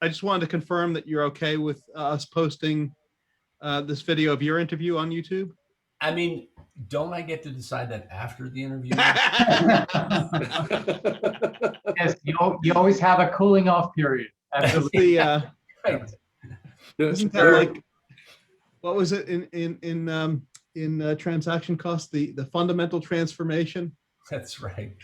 I just wanted to confirm that you're okay with us posting this video of your interview on YouTube. I mean, don't I get to decide that after the interview? Yes, you always have a cooling off period. Absolutely. The Right. isn't that like, what was it in transaction costs, the fundamental transformation? That's right.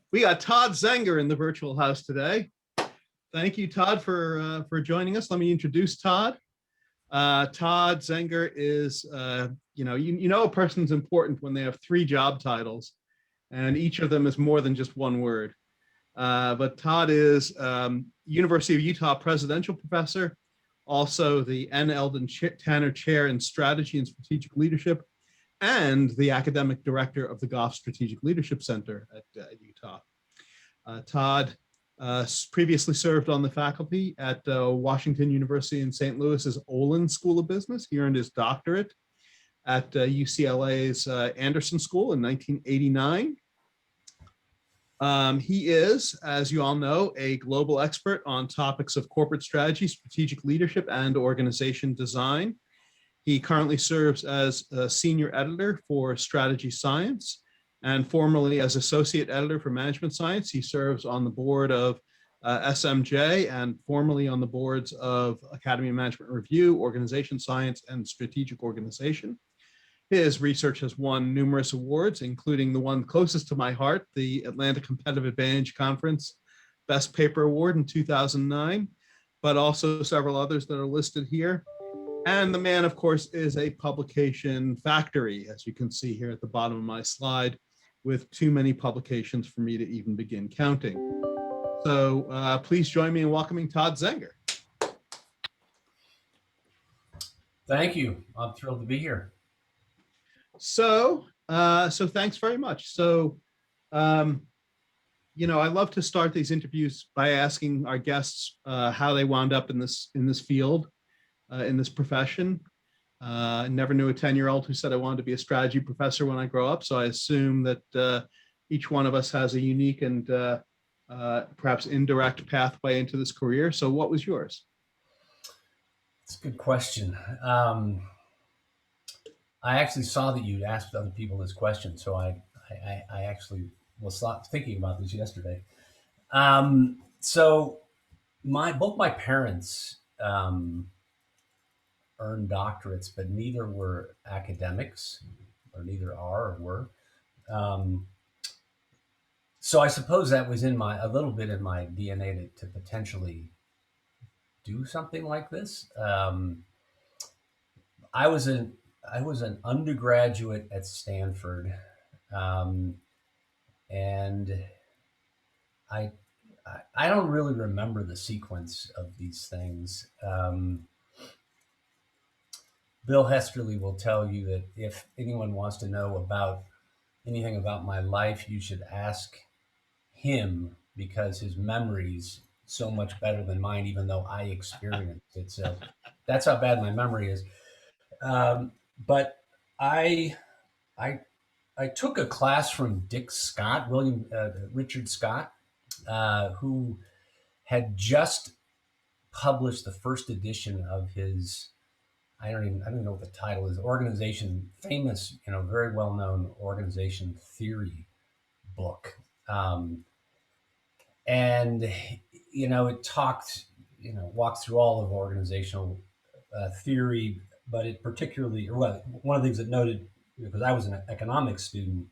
We got Todd Zenger in the virtual house today. Thank you, Todd, for joining us. Let me introduce Todd. Todd Zenger is, you know a person's important when they have 3 job titles, and each of them is more than just one word. But Todd is University of Utah Presidential Professor, also the N. Eldon Tanner Chair in Strategy and Strategic Leadership, and the academic director of the Goff Strategic Leadership Center at Utah. Todd previously served on the faculty at Washington University in St. Louis's Olin School of Business. He earned his doctorate at UCLA's Anderson School in 1989. He is, as you all know, a global expert on topics of corporate strategy, strategic leadership, and organization design. He currently serves as a senior editor for Strategy Science, and formerly as associate editor for Management Science. He serves on the board of SMJ and formerly on the boards of Academy of Management Review, Organization Science, and Strategic Organization. His research has won numerous awards, including the one closest to my heart, the Atlanta Competitive Advantage Conference Best Paper Award in 2009, but also several others that are listed here. And the man, of course, is a publication factory, as you can see here at the bottom of my slide, with too many publications for me to even begin counting. So please join me in welcoming Todd Zenger. Thank you. I'm thrilled to be here. So thanks very much. So, you know, I love to start these interviews by asking our guests how they wound up in this field. In this profession. I never knew a 10-year-old who said I wanted to be a strategy professor when I grow up. So I assume that each one of us has a unique and perhaps indirect pathway into this career. So what was yours? It's a good question. I actually saw that you'd asked other people this question. So I actually was thinking about this yesterday. So both my parents earned doctorates, but neither were academics, or neither are or were. So I suppose that was a little bit in my DNA to potentially do something like this. I was an undergraduate at Stanford, and I don't really remember the sequence of these things. Bill Hesterly will tell you that if anyone wants to know about anything about my life, you should ask him, because his memory's so much better than mine, even though I experienced it. So that's how bad my memory is. But I took a class from Dick Scott, Richard Scott, who had just published the first edition of his, I don't even know what the title is, famous, very well-known organization theory book. And, it walked through all of organizational theory, but it particularly, one of the things it noted, because I was an economics student,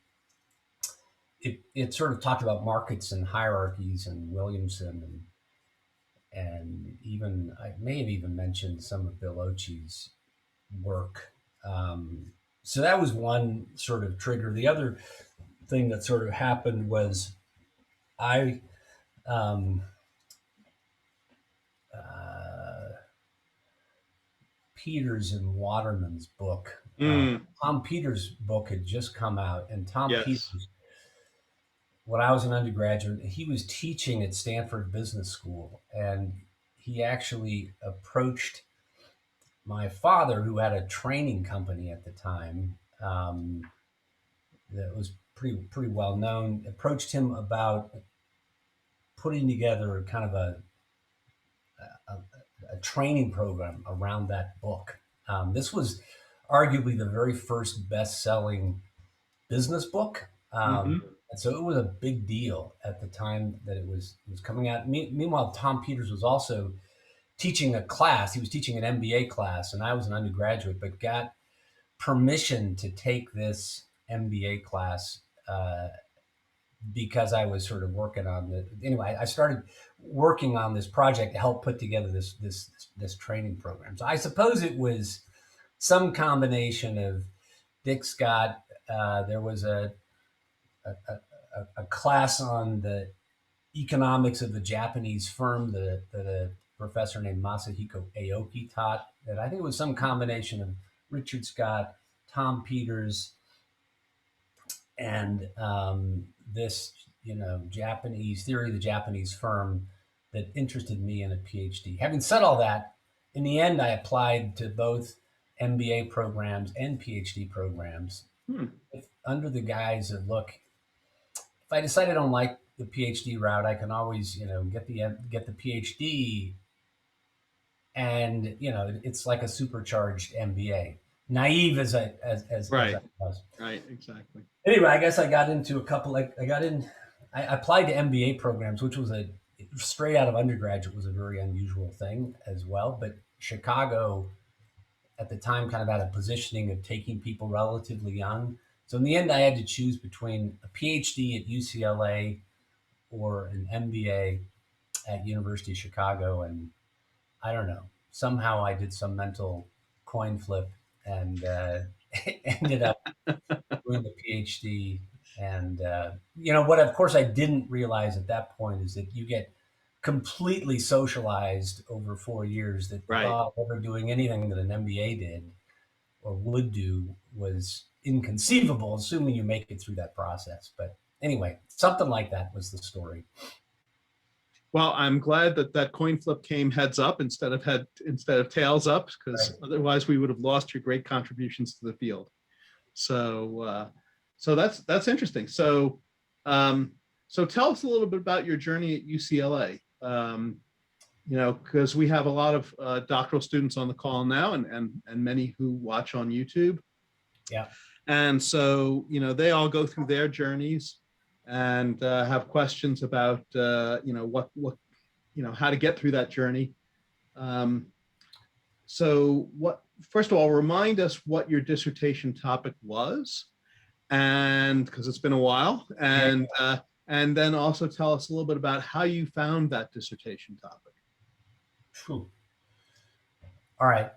it sort of talked about markets and hierarchies and Williamson, and even, I may have even mentioned some of Bill Ochi's work. So that was one sort of trigger. The other thing that sort of happened was I Peters and Waterman's book. Mm, Tom Peters' book had just come out, and Tom yes. Peters, when I was an undergraduate, he was teaching at Stanford Business School, and he actually approached my father, who had a training company at the time, that was pretty well known. Approached him about putting together kind of a, a training program around that book. This was arguably the very first best-selling business book. Hmm. And so it was a big deal at the time that it was coming out. Meanwhile, Tom Peters was also teaching a class. He was teaching an MBA class, and I was an undergraduate, but got permission to take this MBA class because I was sort of working on the. Anyway, I started working on this project to help put together this training program. So I suppose it was some combination of Dick Scott. There was a class on the economics of the Japanese firm that a professor named Masahiko Aoki taught. That I think it was some combination of Richard Scott, Tom Peters, and this, Japanese theory of the Japanese firm that interested me in a PhD. Having said all that, in the end, I applied to both MBA programs and PhD programs Hmm. under the guise of, look, if I decide I don't like the PhD route, I can always, get the PhD, and it's like a supercharged MBA. Naive as Right. I was. Right. Exactly. Anyway, I guess I got into a couple. Like I applied to MBA programs, which was straight out of undergraduate was a very unusual thing as well. But Chicago at the time kind of had a positioning of taking people relatively young. So in the end, I had to choose between a PhD at UCLA or an MBA at University of Chicago, and I don't know. Somehow I did some mental coin flip and ended up doing the PhD. And what, of course, I didn't realize at that point is that you get completely socialized over 4 years. That the Right. thought of ever doing anything that an MBA did or would do was inconceivable, assuming you make it through that process. But anyway, something like that was the story. Well, I'm glad that that coin flip came heads up instead of tails up, because Right. otherwise we would have lost your great contributions to the field. So that's interesting. So tell us a little bit about your journey at UCLA. Because we have a lot of doctoral students on the call now, and many who watch on YouTube. Yeah. And so they all go through their journeys and have questions about what how to get through that journey. So what, first of all, remind us what your dissertation topic was, and because it's been a while, and then also tell us a little bit about how you found that dissertation topic. Whew. All right.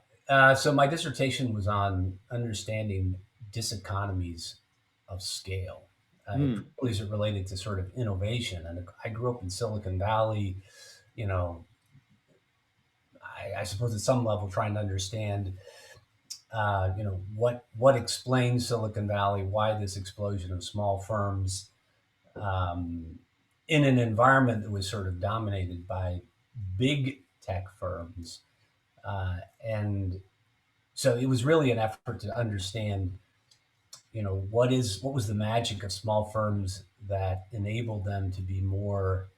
So my dissertation was on understanding diseconomies of scale, particularly as it related to sort of innovation. And I grew up in Silicon Valley, you know, I suppose at some level trying to understand, what explains Silicon Valley, why this explosion of small firms, in an environment that was sort of dominated by big tech firms. And so it was really an effort to understand, what was the magic of small firms that enabled them to be more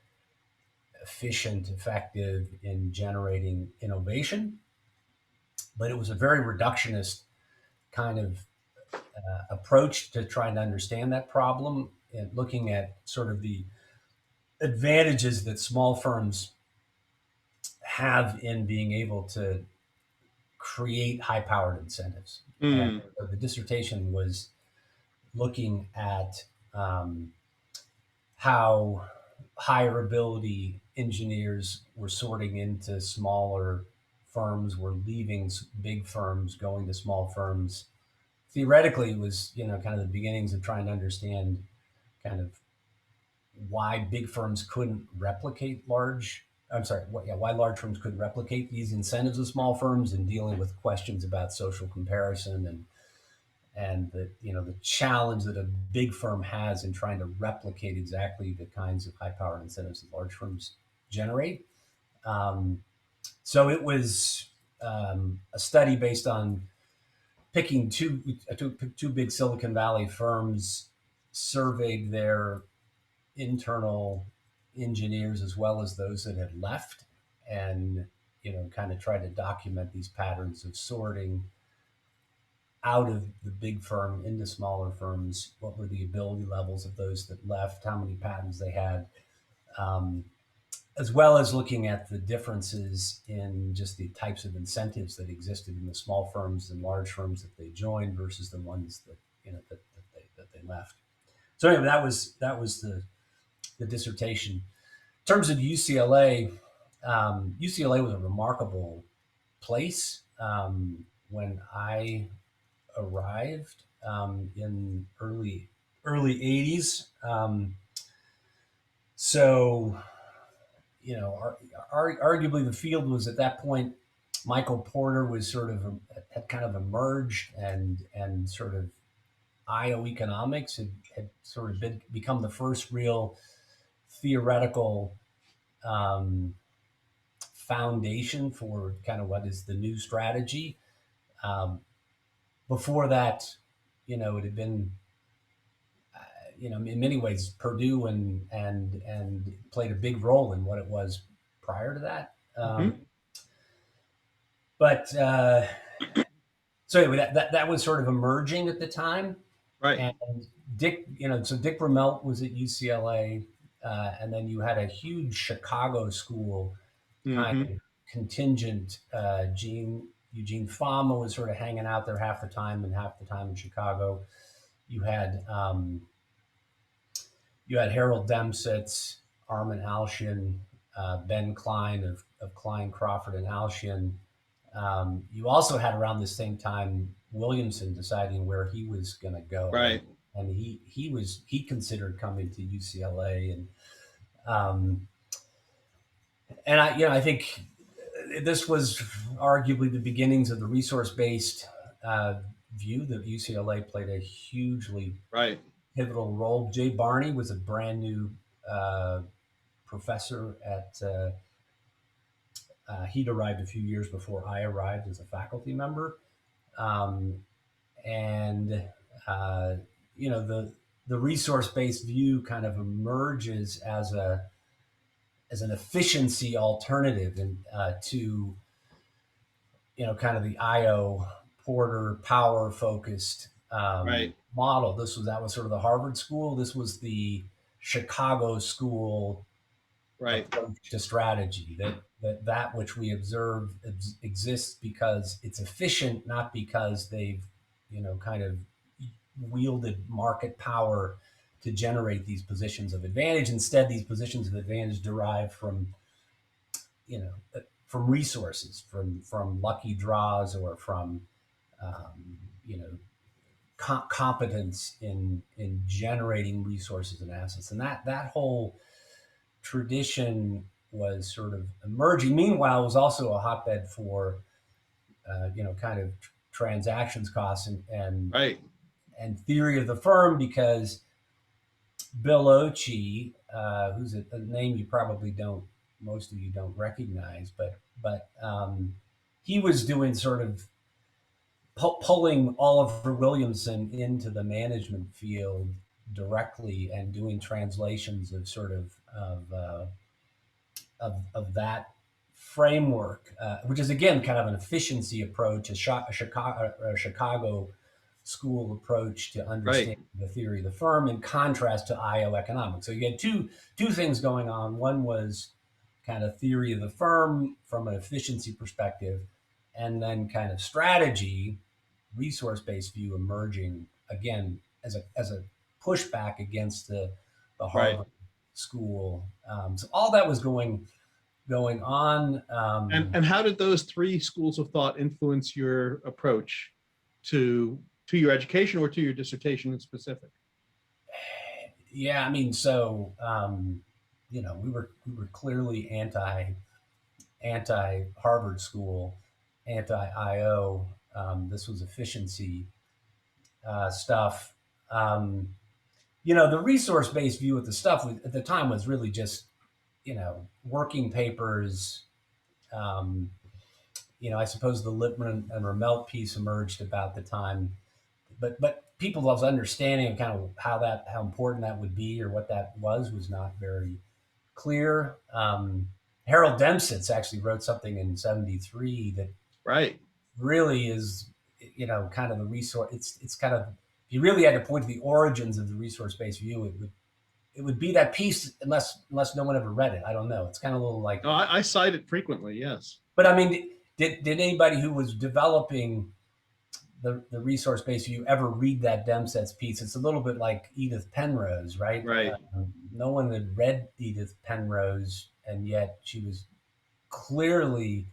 efficient, effective in generating innovation. But it was a very reductionist kind of approach to trying to understand that problem and looking at sort of the advantages that small firms have in being able to create high-powered incentives. And Mm. so the dissertation was looking at how higher ability engineers were sorting into smaller firms, were leaving big firms, going to small firms. Theoretically, it was kind of the beginnings of trying to understand kind of why big firms couldn't replicate large I'm sorry, why large firms couldn't replicate these incentives of small firms, and dealing with questions about social comparison and the the challenge that a big firm has in trying to replicate exactly the kinds of high power incentives that large firms generate. Um, so it was a study based on picking two big Silicon Valley firms, surveyed their internal engineers as well as those that had left, and kind of tried to document these patterns of sorting out of the big firm into smaller firms. What were the ability levels of those that left? How many patents they had? Um, as well as looking at the differences in just the types of incentives that existed in the small firms and large firms that they joined versus the ones that they left. So anyway, that was the dissertation. In terms of UCLA, UCLA was a remarkable place when I arrived in early 80s. So arguably the field was at that point. Michael Porter was had kind of emerged, and sort of IO economics had sort of become the first real theoretical um, foundation for kind of what is the new strategy. Um, Before that, it had been, in many ways, Purdue and played a big role in what it was prior to that. Mhm. But so anyway, that was sort of emerging at the time. Right. And Dick Brumelt was at UCLA, and then you had a huge Chicago school kind Hmm. of contingent. Eugene Fama was sort of hanging out there half the time, and half the time in Chicago. You had Harold Demsetz, Armin Alshian, Ben Klein of Klein, Crawford, and Alshian. You also had around the same time Williamson deciding where he was going to go, Right. and he considered coming to UCLA, um, and I think this was arguably the beginnings of the resource based view that UCLA played a hugely Right. pivotal role. Jay Barney was a brand new uh, professor at. He'd arrived a few years before I arrived as a faculty member, um, and uh, the resource based view kind of emerges as an efficiency alternative to kind of the IO Porter power focused Right. model. That was sort of the Harvard school. This was the Chicago school Right. approach to strategy. That which we observe exists because it's efficient, not because they've kind of wielded market power to generate these positions of advantage. Instead, these positions of advantage derive from resources, from lucky draws, or from um, you know competence in generating resources and assets, and that whole tradition was sort of emerging. Meanwhile, it was also a hotbed for kind of transactions costs Right. and theory of the firm, because Bill Ochi, who's a name you probably don't, most of you don't recognize, but he was doing sort of pulling Oliver Williamson into the management field directly, and doing translations of sort of that framework, which is again kind of an efficiency approach, a Chicago school approach to Right. understanding the theory of the firm, in contrast to IO economics. So you had two things going on. One was kind of theory of the firm from an efficiency perspective, and then kind of strategy, resource-based view emerging again as a pushback against the Right. Harvard school. So all that was going on. And how did those three schools of thought influence your approach to your education or to your dissertation in specific? Yeah, I mean, so we were clearly anti Harvard School, anti IO. This was efficiency stuff. The resource based view of the stuff at the time was really just working papers. Um, I suppose the Lippmann and Ramelt piece emerged about the time, but people's understanding of kind of how important that would be or what that was not very clear. Harold Dempsitz actually wrote something in '73 that Right. really is, kind of the resource. It's kind of, if you really had to point to the origins of the resource-based view, it would be that piece, unless no one ever read it. I don't know. It's kind of a little like, No, I cite it frequently. Yes. but I mean, did anybody who was developing the resource-based view ever read that Dempsitz piece? It's a little bit like Edith Penrose, right? Right. No one had read Edith Penrose, and yet she was clearly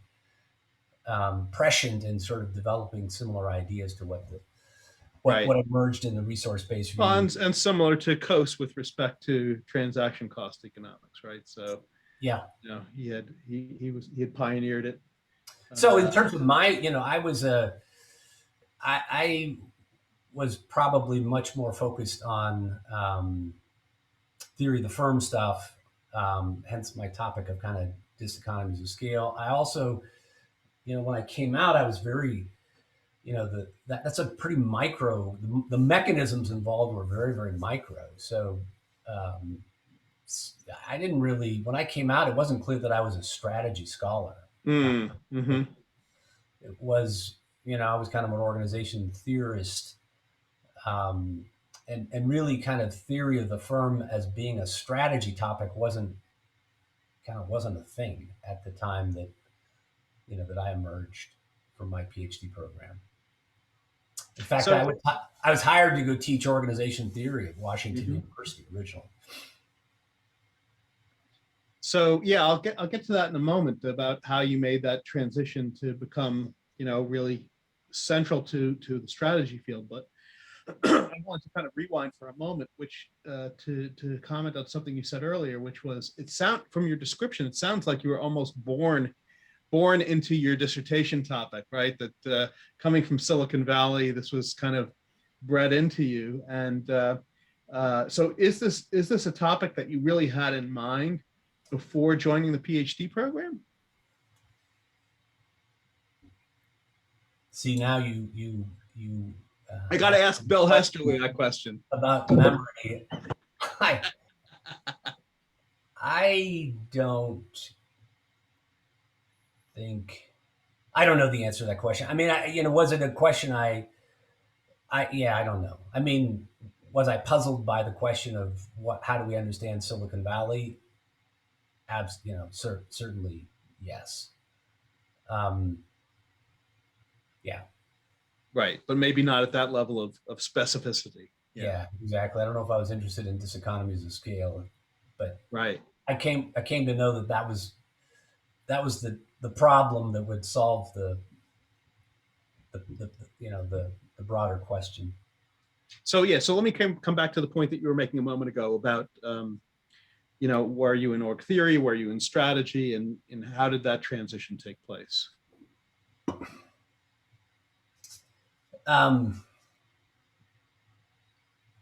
prescient in sort of developing similar ideas to what Right. emerged in the resource-based view. And similar to Coase with respect to transaction cost economics, right? So Yeah. he had pioneered it. So in terms of my, I was probably much more focused on theory of the firm stuff, hence my topic of kind of diseconomies of scale. I also, when I came out, I was very, that's a pretty micro. The mechanisms involved were very, very micro. So I didn't really, when I came out, it wasn't clear that I was a strategy scholar. Mm-hmm. It was, I was kind of an organization theorist, and really kind of theory of the firm as being a strategy topic wasn't a thing at the time that, that I emerged from my PhD program. In fact, I was hired to go teach organization theory at Washington University originally. So yeah, I'll get to that in a moment about how you made that transition to become, really central to the strategy field. But I want to kind of rewind for a moment, which to comment on something you said earlier, which was from your description, it sounds like you were almost born into your dissertation topic, right? That coming from Silicon Valley, this was kind of bred into you. And so is this a topic that you really had in mind before joining the PhD program? See, now you I got to ask Bill Hesterly that question about memory. I don't know the answer to that question. I mean, was it a question I don't know. I mean, was I puzzled by the question of how do we understand Silicon Valley? Certainly yes. Yeah. Right, but maybe not at that level of specificity. Yeah, exactly. I don't know if I was interested in diseconomies of scale, but right. I came to know that was the problem that would solve the broader question. So let me come back to the point that you were making a moment ago about were you in org theory, were you in strategy, and how did that transition take place?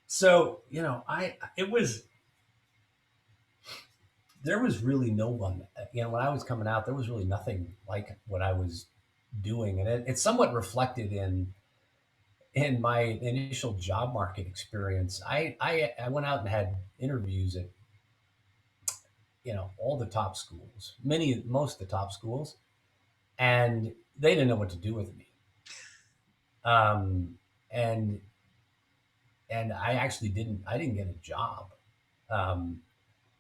So there was really no one, when I was coming out, there was really nothing like what I was doing. And it's somewhat reflected in my initial job market experience. I went out and had interviews at, all the top schools, most of the top schools, and they didn't know what to do with me. And I actually didn't get a job.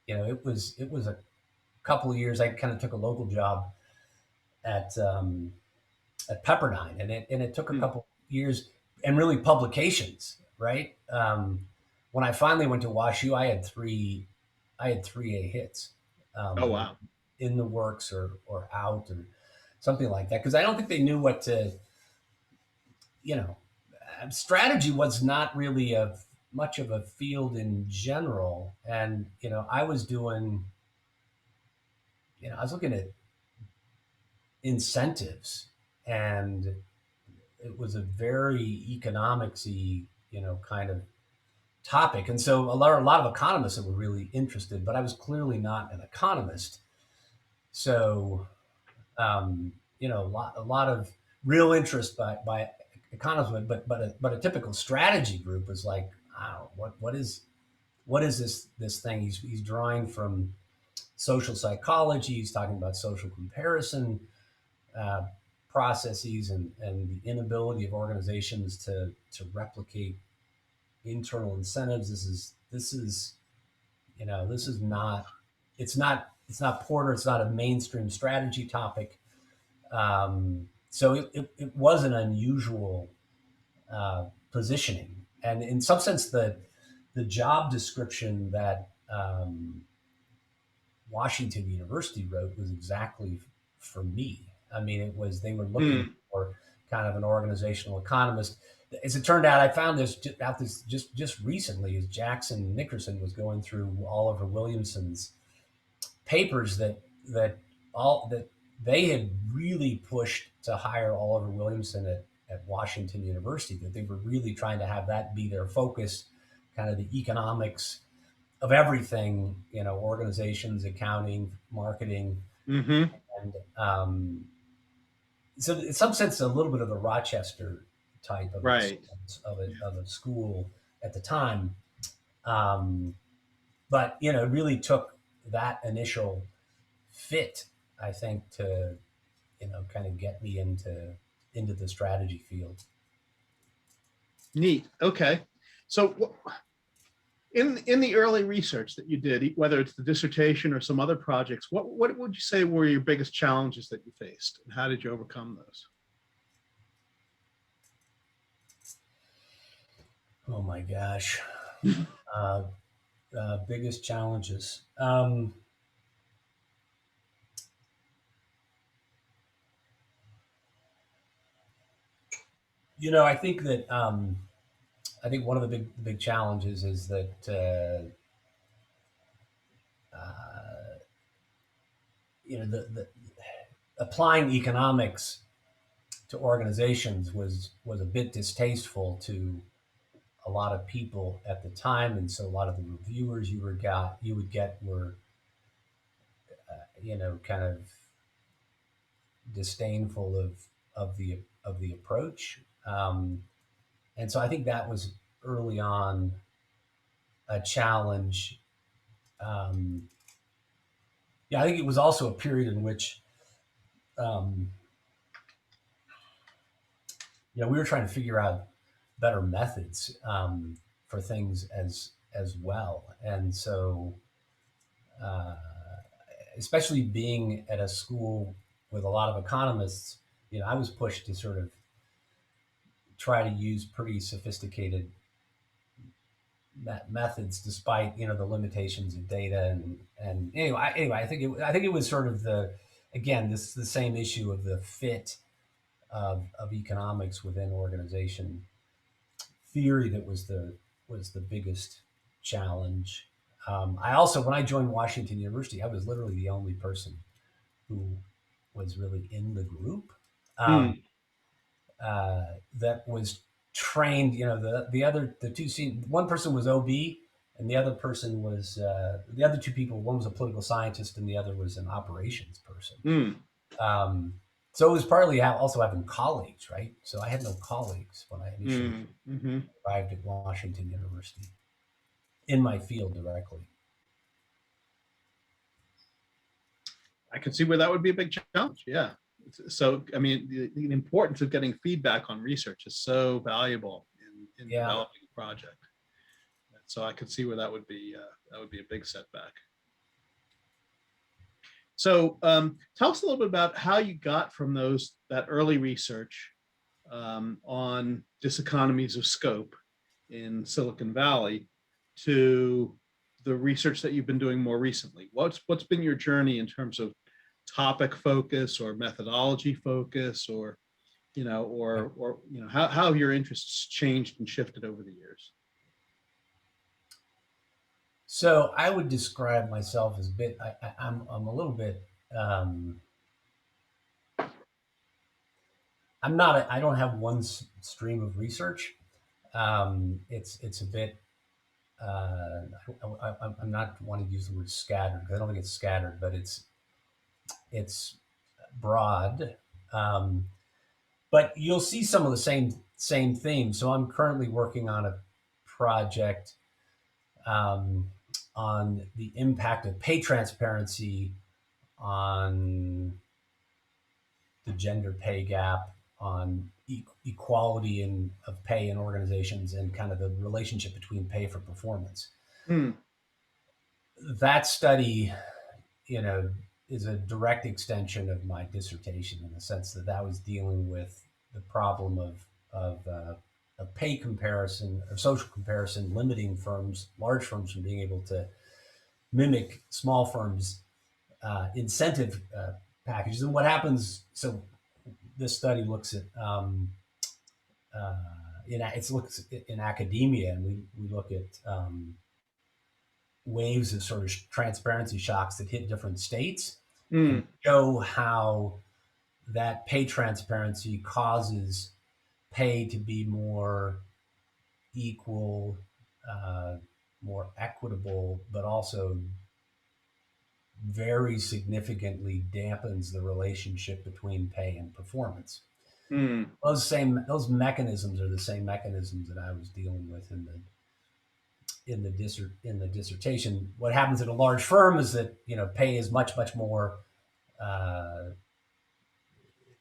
It was a couple of years. I kind of took a local job at Pepperdine, and it took a couple years and really publications, right? When I finally went to WashU, I had three A hits. Oh wow! In the works or out or something like that, because I don't think they knew what to. Strategy was not really much of a field in general, and I was doing I was looking at incentives, and it was a very economicsy, kind of topic. And so a lot of economists that were really interested, but I was clearly not an economist. So, a lot of real interest by economists, but a typical strategy group was like, I don't know, what is this thing? He's drawing from social psychology. He's talking about social comparison uh, processes and the inability of organizations to replicate internal incentives. This is not it's not Porter. It's not a mainstream strategy topic. So it was an unusual positioning, and in some sense, the job description that Washington University wrote was exactly for me. I mean, it was they were looking for kind of an organizational economist. As it turned out, I found this out this just recently as Jackson Nickerson was going through Oliver Williamson's papers that they had really pushed to hire Oliver Williamson at Washington University, that they were really trying to have that be their focus, kind of the economics of everything, organizations, accounting, marketing, Mm-hmm. and so in some sense, a little bit of the Rochester type of Right. of a school at the time, but it really took that initial fit, I think, to kind of get me into the strategy field. Neat. Okay. So in the early research that you did, whether it's the dissertation or some other projects, what would you say were your biggest challenges that you faced, and how did you overcome those? Oh my gosh. Biggest challenges. I think one of the big challenges is that the applying economics to organizations was a bit distasteful to a lot of people at the time, and so a lot of the reviewers you would get were kind of disdainful of the approach, and so I think that was early on a challenge. I think it was also a period in which we were trying to figure out better methods for things as well, and so especially being at a school with a lot of economists, I was pushed to sort of try to use pretty sophisticated methods, despite the limitations of data. And anyway, I think it was sort of the same issue of the fit of economics within organization theory that was the biggest challenge. I also, when I joined Washington University, I was literally the only person who was really in the group that was trained. One person was OB, and the other person was the other two people. One was a political scientist, and the other was an operations person. So it was partly also having colleagues, right? So I had no colleagues when I initially arrived at Washington University in my field directly. I can see where that would be a big challenge. Yeah. So, I mean, the importance of getting feedback on research is so valuable in developing a project. So I could see where that would be a big setback. So tell us a little bit about how you got from that early research on diseconomies of scope in Silicon Valley to the research that you've been doing more recently. What's been your journey in terms of topic focus or methodology focus, or how have your interests changed and shifted over the years? So I would describe myself as I'm a little bit um, I don't have one stream of research. It's a bit, I'm not wanting to use the word scattered, because I don't think it's scattered, but it's broad. But you'll see some of the same themes. So I'm currently working on a project on the impact of pay transparency on the gender pay gap, on equality of pay in organizations, and kind of the relationship between pay for performance. That study, is a direct extension of my dissertation, in the sense that was dealing with the problem of pay comparison, of social comparison, limiting large firms from being able to mimic small firms' incentive packages. And what happens? So this study looks at looks in academia, and we look at waves of sort of transparency shocks that hit different states, and show how that pay transparency causes pay to be more equal, more equitable, but also very significantly dampens the relationship between pay and performance. Those mechanisms are the same mechanisms that I was dealing with in the dissertation. What happens at a large firm is that pay is much more.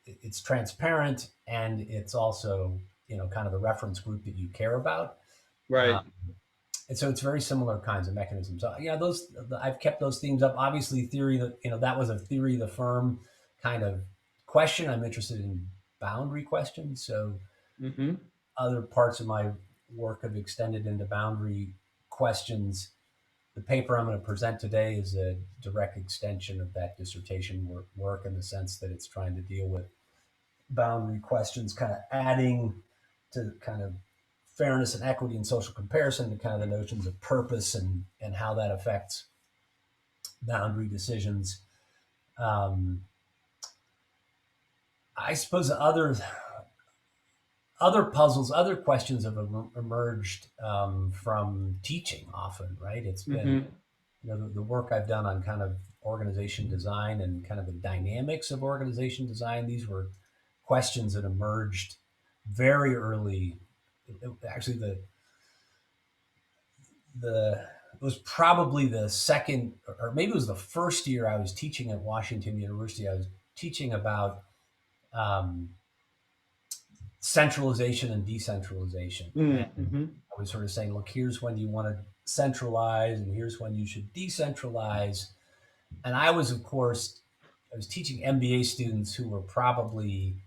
It's transparent, and it's also kind of the reference group that you care about. Right. And so it's very similar kinds of mechanisms. So, I've kept those themes up. Obviously, theory that was a theory of the firm kind of question. I'm interested in boundary questions. So other parts of my work have extended into boundary questions. The paper I'm going to present today is a direct extension of that dissertation work, in the sense that it's trying to deal with boundary questions, kind of adding to kind of fairness and equity and social comparison, to kind of the notions of purpose and how that affects boundary decisions. I suppose other puzzles, other questions have emerged from teaching often, right? It's been the work I've done on kind of organization design and kind of the dynamics of organization design. These were questions that emerged very early. Actually, it was probably the second, or maybe it was the first year I was teaching at Washington University. I was teaching about centralization and decentralization. And I was sort of saying, look, here's when you want to centralize, and here's when you should decentralize. And I was teaching MBA students who were probably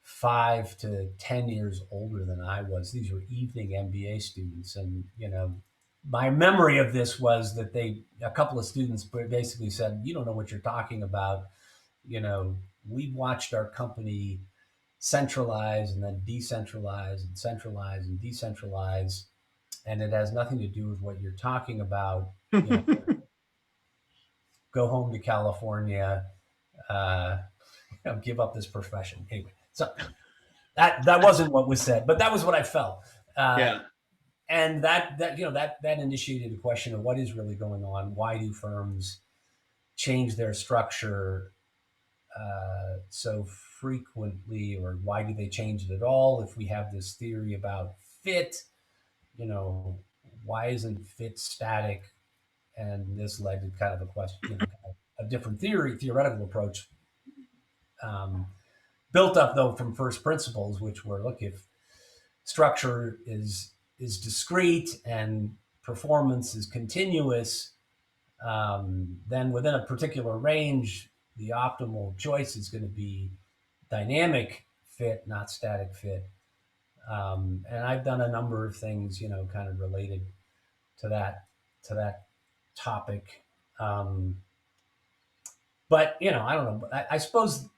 5 to 10 years older than I was. These were evening MBA students. And, my memory of this was that a couple of students basically said, you don't know what you're talking about. We watched our company centralize and then decentralize and centralize and decentralize, and it has nothing to do with what you're talking about. Go home to California, give up this profession. Anyway, so that wasn't what was said, but that was what I felt. And that initiated a question of what is really going on. Why do firms change their structure so frequently, or why do they change it at all? If we have this theory about fit, why isn't fit static? And this led to kind of a question, a different theoretical approach, built up though from first principles, which were, look, if structure is discrete and performance is continuous, then within a particular range, the optimal choice is going to be dynamic fit, not static fit. And I've done a number of things, kind of related to that topic. But, I don't know. I suppose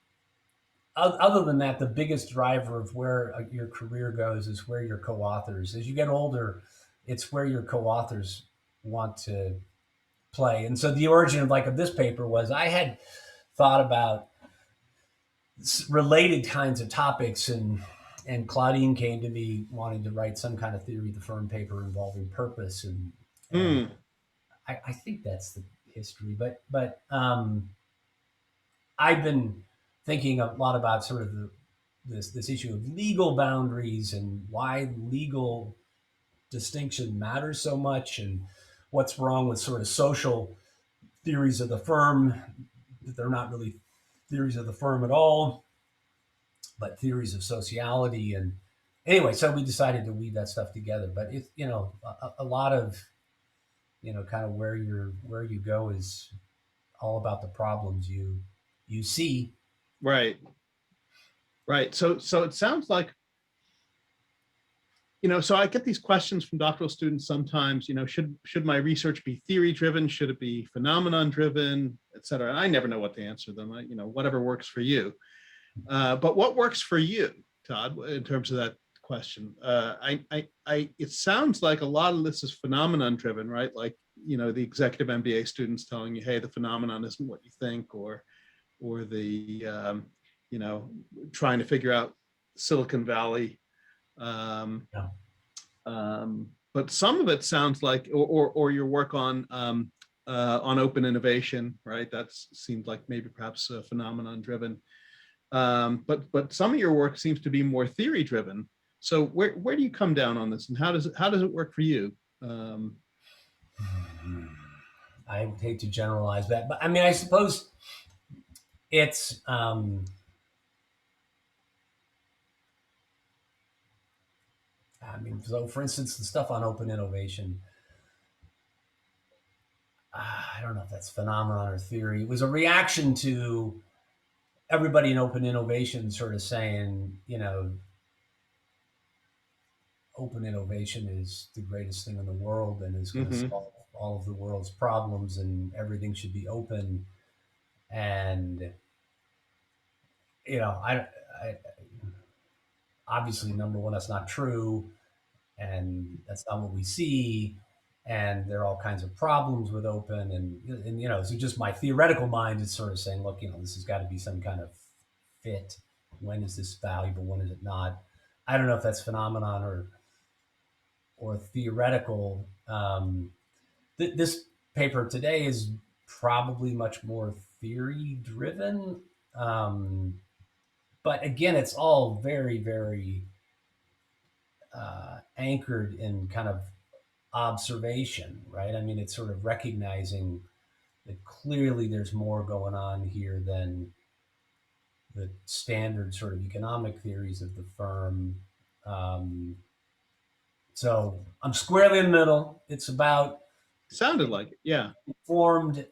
other than that, the biggest driver of where your career goes is where your co-authors. As you get older, it's where your co-authors want to play. And so the origin of this paper was I had thought about related kinds of topics, and Claudine came to me wanting to write some kind of theory of the firm paper involving purpose, and Mm, I think that's the history. But I've been thinking a lot about sort of this issue of legal boundaries and why legal distinction matters so much, and what's wrong with sort of social theories of the firm, that they're not really theories of the firm at all, but theories of sociality. And anyway, so we decided to weave that stuff together. But it's, a lot of, kind of where you go is all about the problems you see. right. Right. So it sounds like, so I get these questions from doctoral students sometimes, should my research be theory driven? Should it be phenomenon driven, et cetera? And I never know what to answer them. Whatever works for you. But what works for you, Todd, in terms of that question? It sounds like a lot of this is phenomenon driven, right? Like, the executive MBA students telling you, hey, the phenomenon isn't what you think, or the, trying to figure out Silicon Valley. Yeah. But some of it sounds like, or your work on open innovation, right? That seems like maybe perhaps phenomenon driven. But some of your work seems to be more theory driven. So where do you come down on this, and how does it work for you? I hate to generalize that, but I mean, I suppose it's so for instance, the stuff on open innovation, I don't know if that's phenomenon or theory. It was a reaction to everybody in open innovation sort of saying, open innovation is the greatest thing in the world and is going to solve all of the world's problems, and everything should be open. And I obviously, number one, that's not true, and that's not what we see. And there are all kinds of problems with open, and so just my theoretical mind is sort of saying, look, this has got to be some kind of fit. When is this valuable? When is it not? I don't know if that's phenomenon or theoretical. This paper today is probably much more theory driven, but again, it's all very, very anchored in kind of observation, right? I mean, it's sort of recognizing that clearly there's more going on here than the standard sort of economic theories of the firm. So I'm squarely in the middle. It's about Sounded like it, yeah. informed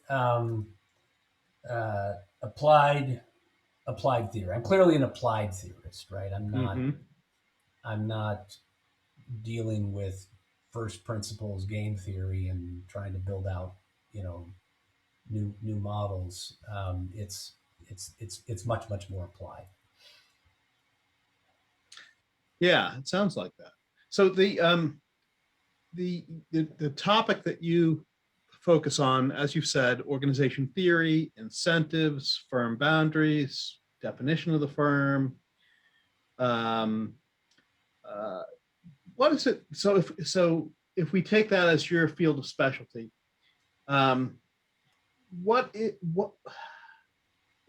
applied theory. I'm clearly an applied theorist, right? I'm not dealing with first principles game theory and trying to build out, new models. It's much more applied. Yeah, it sounds like that. So the topic that you focus on, as you've said, organization theory, incentives, firm boundaries, definition of the firm. What is it? So if we take that as your field of specialty, what do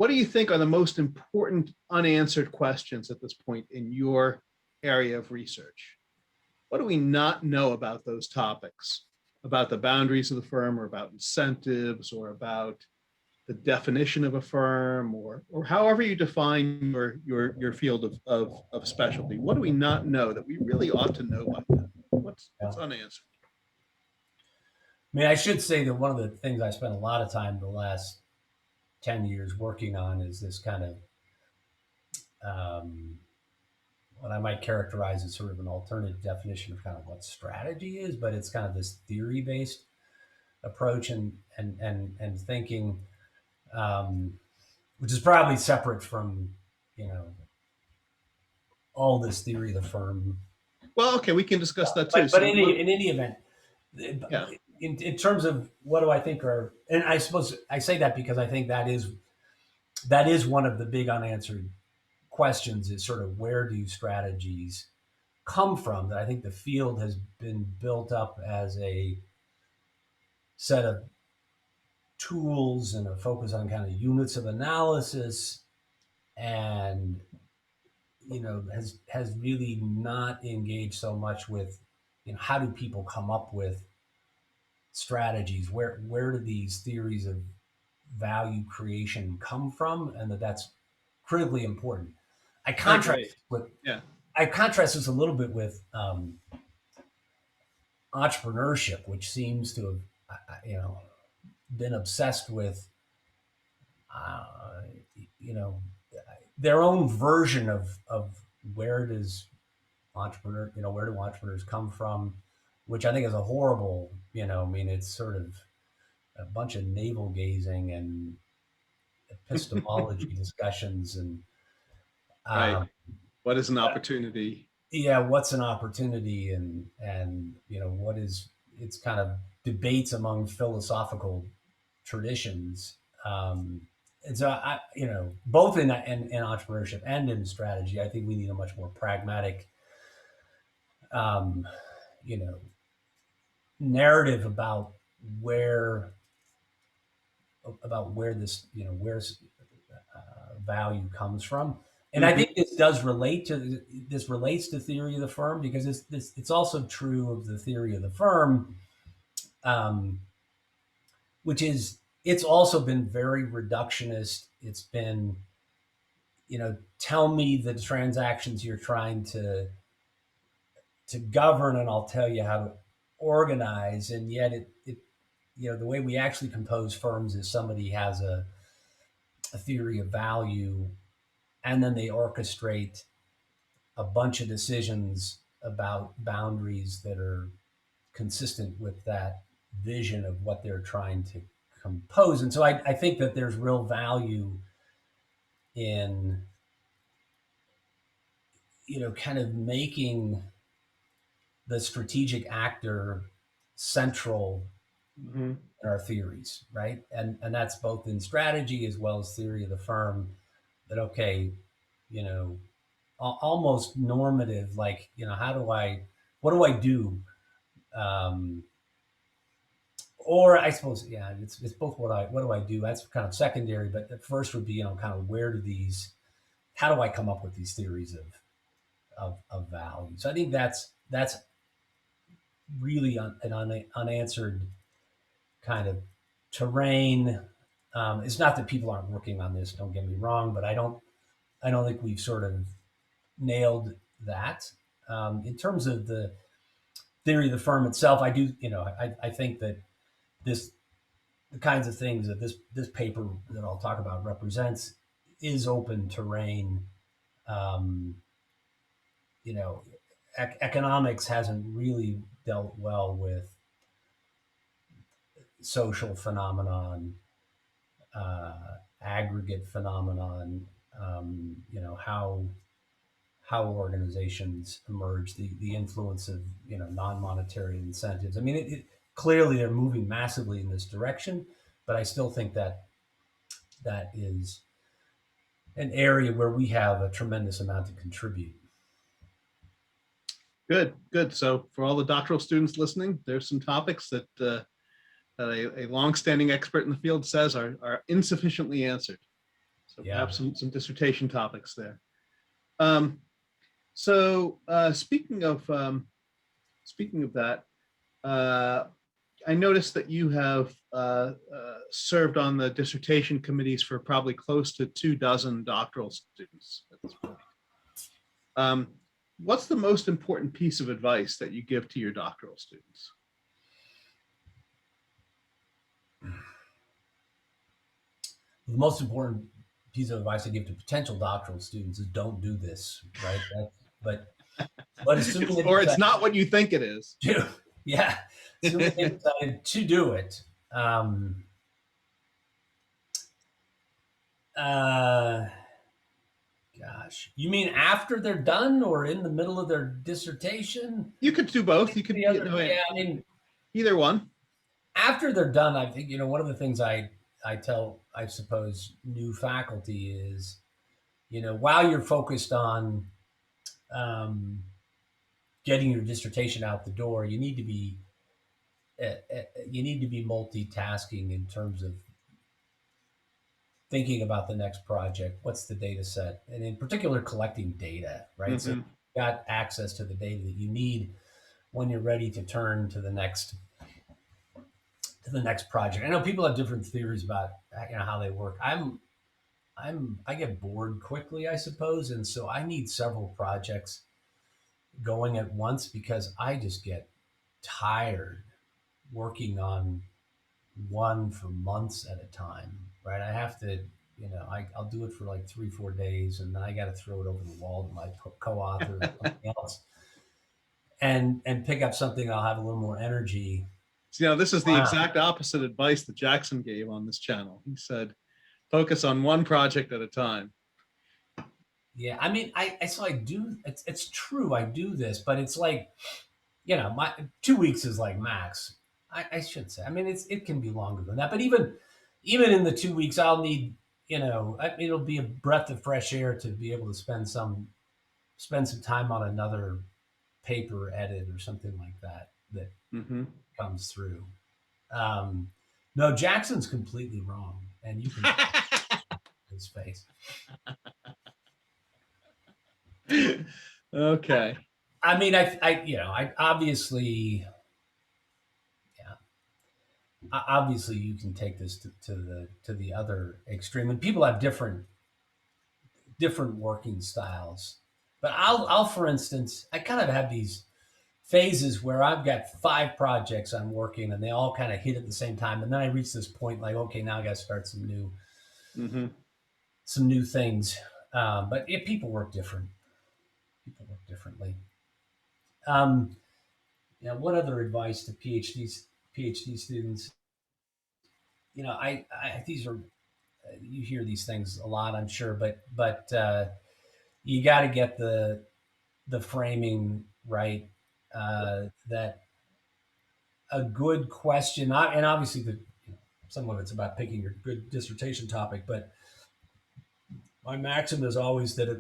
you think are the most important unanswered questions at this point in your area of research? What do we not know about those topics, about the boundaries of the firm, or about incentives, or about the definition of a firm, or however you define your field of specialty? What do we not know that we really ought to know by now? What's unanswered? I mean, I should say that one of the things I spent a lot of time the last 10 years working on is this kind of what I might characterize as sort of an alternative definition of kind of what strategy is, but it's kind of this theory-based approach and thinking, which is probably separate from, all this theory of the firm. Well, okay, we can discuss that too. But in any event, yeah. In terms of what do I think are, and I suppose I say that because I think that is that is one of the big unanswered questions, is sort of where do strategies come from, that I think the field has been built up as a set of tools and a focus on kind of units of analysis, and has really not engaged so much with how do people come up with strategies, where do these theories of value creation come from, and that's critically important. I Right, contrast right. with Yeah. I contrast this a little bit with entrepreneurship, which seems to have been obsessed with uh, you know their own version of where does where do entrepreneurs come from, which I think is a horrible, I mean, it's sort of a bunch of navel gazing and epistemology discussions, and Right. um, What is an opportunity? yeah, what's an opportunity, and what is, it's kind of debates among philosophical traditions. And so both in entrepreneurship and in strategy, I think we need a much more pragmatic, um, you know, narrative about where this, where's value comes from. And I Mhm. think this relates to theory of the firm, because it's also true of the theory of the firm, um, which is, it's also been very reductionist. It's been, tell me the transactions you're trying to govern, and I'll tell you how to organize. And yet the way we actually compose firms is somebody has a theory of value, and then they orchestrate a bunch of decisions about boundaries that are consistent with that vision of what they're trying to compose. And so I think that there's real value in, kind of making the strategic actor central Mhm. in our theories, right? And that's both in strategy as well as theory of the firm. That, okay, you know, almost normative, like, what do I do? Um, or I suppose, yeah, it's both what do I do? That's kind of secondary, but the first would be, kind of how do I come up with these theories of value? So I think that's really an unanswered kind of terrain. It's not that people aren't working on this, don't get me wrong, but I don't think we've sort of nailed that. In terms of the theory of the firm itself, I do, I think that the kinds of things that this paper that I'll talk about represents is open terrain. Um, you know, Economics hasn't really dealt well with social phenomenon, aggregate phenomenon. How organizations emerge, the influence of non-monetary incentives. I mean, clearly they're moving massively in this direction, but I still think that is an area where we have a tremendous amount to contribute. Good, good. So for all the doctoral students listening, there's some topics that a longstanding expert in the field says are insufficiently answered. So Yeah. perhaps some dissertation topics there. Um, so speaking of that, I noticed that you have served on the dissertation committees for probably close to 24 doctoral students at this point. What's the most important piece of advice that you give to your doctoral students? The most important piece of advice I give to potential doctoral students is don't do this, right? But assuming they Or it's not what you think it is. yeah, assuming they decided to do it. Uh, Gosh, you mean after they're done or in the middle of their dissertation? You could do both. You could, Yeah, I mean, either one. after they're done, I think one of the things I I tell, I suppose, new faculty is, while you're focused on um, getting your dissertation out the door, you need to be multitasking in terms of thinking about the next project. What's the data set? And in particular, collecting data, right? So you've got access to the data that you need when you're ready to turn to the next project. I know people have different theories about how they work. I get bored quickly, I suppose, and so I need several projects going at once because I just get tired working on one for months at a time, right? I have to, I'll do it for like 3-4 days, and then I got to throw it over the wall to my co-author or something else, and pick up something I'll have a little more energy. So, this is the exact opposite advice that Jackson gave on this channel. He said, focus on one project at a time. Yeah, I mean, so I do. It's true. I do this, but it's like, my 2 weeks is like max. I should say. I mean, it can be longer than that. But even in the 2 weeks, I'll need, it'll be a breath of fresh air to be able to spend some time on another paper edit or something like that comes through. No, Jackson's completely wrong, and you can his face. Okay. I mean, I obviously, obviously you can take this to the other extreme, and people have different working styles. But I'll for instance, I kind of have these phases where I've got 5 projects I'm working, and they all kind of hit at the same time, and then I reach this point like, okay, now I got to start some new things. But people work different. People work differently. What other advice to PhD students? I these are, you hear these things a lot, I'm sure, but you got to get the framing right. That a good question, and obviously some of it's about picking your good dissertation topic, but my maxim is always that a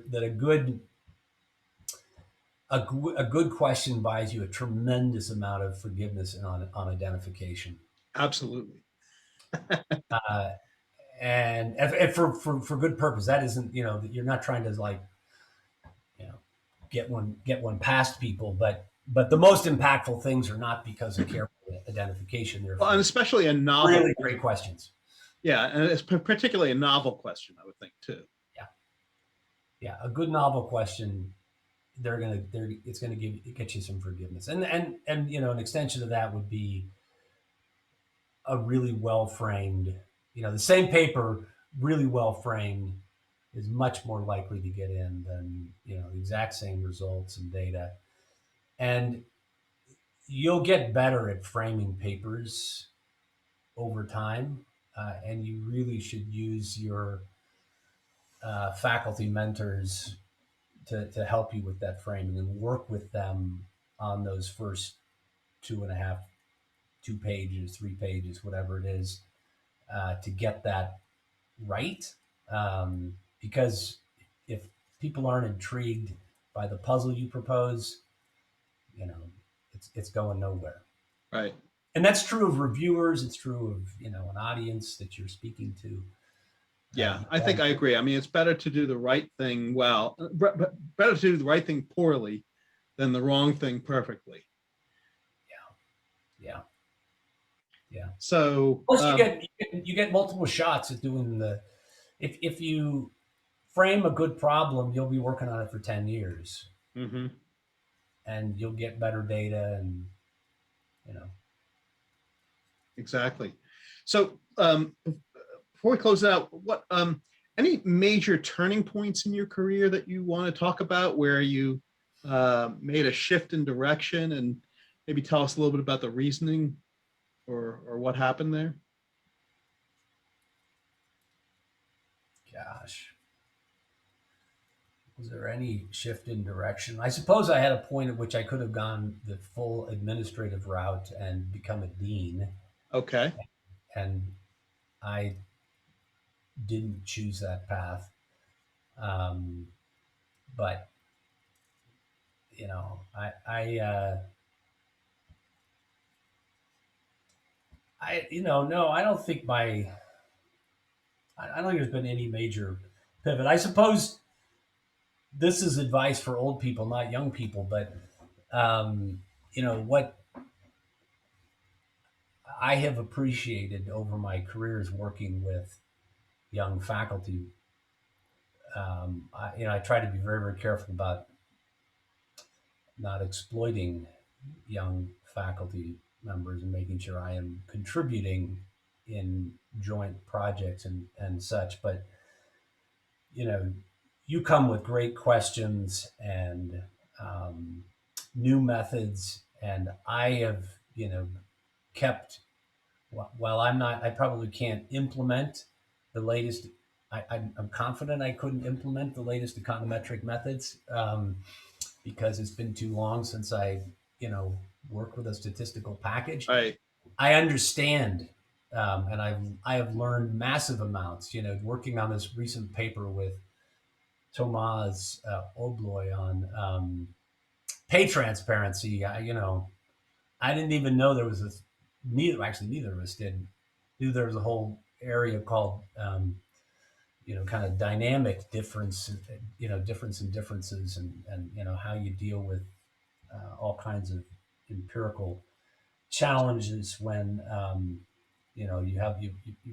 good question buys you a tremendous amount of forgiveness and on identification. Absolutely. And if for good purpose. That isn't, you're not trying to get one past people, but the most impactful things are not because of careful identification. They're and especially a novel, really great questions. Yeah, and it's particularly a novel question, I would think too. Yeah, a good novel question. It's gonna get you some forgiveness, and an extension of that would be a really well framed. The same paper, really well framed, is much more likely to get in than the exact same results and data, and you'll get better at framing papers over time, and you really should use your faculty mentors to help you with that framing and work with them on those first 2 pages, 3 pages, whatever it is, to get that right. Because if people aren't intrigued by the puzzle you propose, it's going nowhere. Right. And that's true of reviewers. It's true of, an audience that you're speaking to. Yeah, I think I agree. I mean, it's better to do the right thing well, but better to do the right thing poorly than the wrong thing perfectly. Yeah. So plus, you get multiple shots at doing if you frame a good problem, you'll be working on it for 10 years, and you'll get better data, and Exactly. So before we close out, what any major turning points in your career that you want to talk about where you made a shift in direction, and maybe tell us a little bit about the reasoning or what happened there? Gosh, was there any shift in direction? I suppose I had a point at which I could have gone the full administrative route and become a dean. Okay. And I didn't choose that path. But you know, no, I don't think I don't think there's been any major pivot. I suppose this is advice for old people, not young people, but what I have appreciated over my careers working with young faculty, I try to be very, very careful about not exploiting young faculty members and making sure I am contributing in joint projects and such. But, you come with great questions and new methods. And I have, kept, while I probably can't implement the latest. I'm confident I couldn't implement the latest econometric methods because it's been too long since I, worked with a statistical package. Right. I understand, and I have learned massive amounts. Working on this recent paper with Tomas Obloy on pay transparency. I didn't even know there was this. Neither of us did. Knew there was a whole area called kind of dynamic difference. Differences, and how you deal with all kinds of empirical challenges when you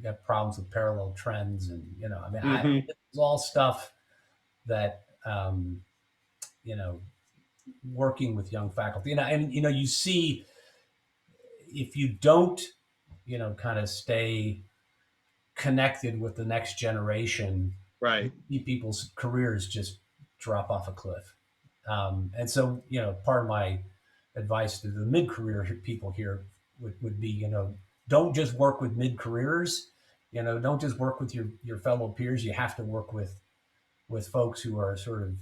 got problems with parallel trends, and it's all stuff that working with young faculty, and you see if you don't kind of stay connected with the next generation, Right. People's careers just drop off a cliff. And so, part of my advice to the mid-career people here would be, don't just work with mid-careers, don't just work with your fellow peers. You have to work with folks who are sort of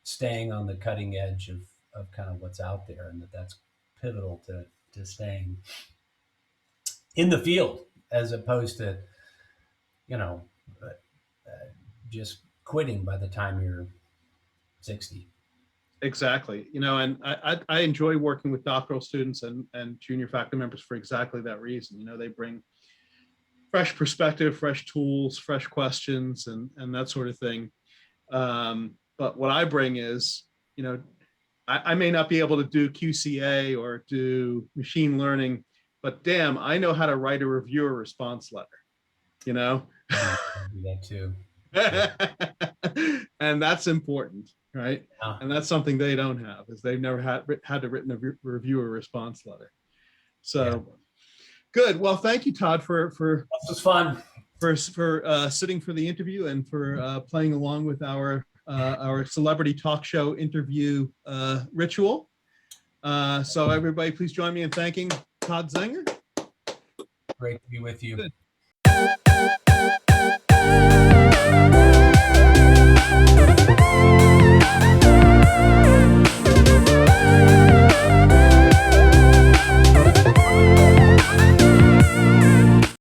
staying on the cutting edge of kind of what's out there, and that's pivotal to staying in the field as opposed to, just quitting by the time you're 60. Exactly. And I enjoy working with doctoral students and junior faculty members for exactly that reason. They bring fresh perspective, fresh tools, fresh questions, and that sort of thing. But what I bring is, I may not be able to do QCA or do machine learning, but damn, I know how to write a reviewer response letter, I do that too. And that's important, right? Yeah. And that's something they don't have, is they've never had to written a reviewer response letter. So good. Well, thank you, Todd, for This was fun. For sitting for the interview and for playing along with our celebrity talk show interview ritual. So everybody, please join me in thanking Todd Zenger. Great to be with you. Good.